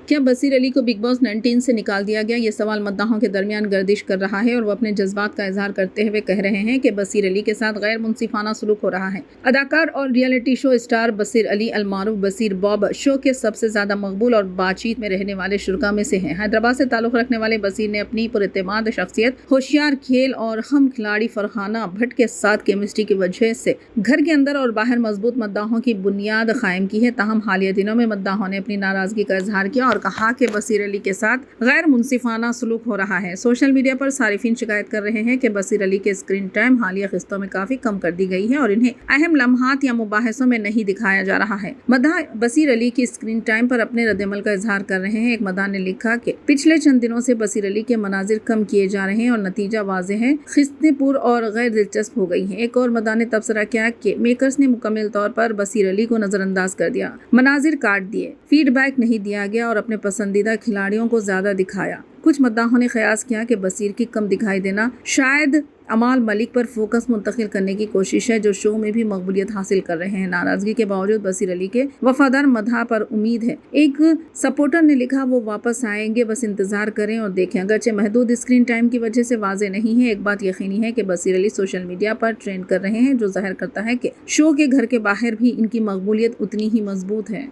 क्या बसीर अली को big boss 19 से निकाल दिया गया? ये सवाल मद्दाहों के दरमियान गर्दिश कर रहा है और वो अपने जज्बात का इजहार करते हुए कह रहे हैं कि बसीर अली के साथ गैर मुंसिफाना सलूक हो रहा है। अदाकार और रियलिटी शो स्टार बसीर अली अलमारूफ बसीर बॉब शो के सबसे ज्यादा मकबूल और बातचीत में रहने वाले शुरा में से हैं। हैदराबाद से ताल्लुक रखने वाले बसीर ने अपनी पुरएतमाद शख्सियत, होशियार खेल और हम खिलाड़ी फरहाना भट्ट के साथ केमिस्ट्री की वजह से घर के अंदर और बाहर मजबूत मद्दाहों की बुनियाद कायम की है। ताहम हालिया दिनों में मद्दाहों ने अपनी नाराजगी का इजहार किया और कहा कि बसीर अली के साथ गैर मुंसिफाना सलूक हो रहा है। सोशल मीडिया पर सारिफीन शिकायत कर रहे हैं कि बसीर अली के स्क्रीन टाइम हालिया किस्तों में काफी कम कर दी गई है और इन्हें अहम लम्हात या मुबाहिसों में नहीं दिखाया जा रहा है। मद्दाह बसीर अली की स्क्रीन टाइम पर अपने रद्दमल का इजहार कर रहे हैं। एक मद्दाह ने लिखा कि पिछले चंद दिनों से बसीर अली के मनाजिर कम किए जा रहे हैं और नतीजा वाज़ेह है, खिस्तेपुर और गैर दिलचस्प हो गई है। एक और मद्दाह ने तबसरा किया कि मेकर्स ने मुकम्मल तौर पर बसीर अली को नजरअंदाज कर दिया, मनाजिर काट दिए, फीडबैक नहीं दिया गया और अपने पसंदीदा खिलाड़ियों को ज्यादा दिखाया। कुछ मद्दाहों ने कयास किया कि बसीर की कम दिखाई देना शायद अमाल मलिक पर फोकस मुंतकिल करने की कोशिश है, जो शो में भी मकबूलियत हासिल कर रहे हैं। नाराजगी के बावजूद बसीर अली के वफादार मद्दाह पर उम्मीद है। एक सपोर्टर ने लिखा, वो वापस आएंगे, बस इंतजार करें और देखें। अगरचे महदूद स्क्रीन टाइम की वजह से वाजे नहीं है, एक बात यकीनी है कि बसीर अली सोशल मीडिया पर ट्रेंड कर रहे हैं, जो जाहिर करता है कि शो के घर के बाहर भी इनकी मकबूलियत उतनी ही मजबूत है।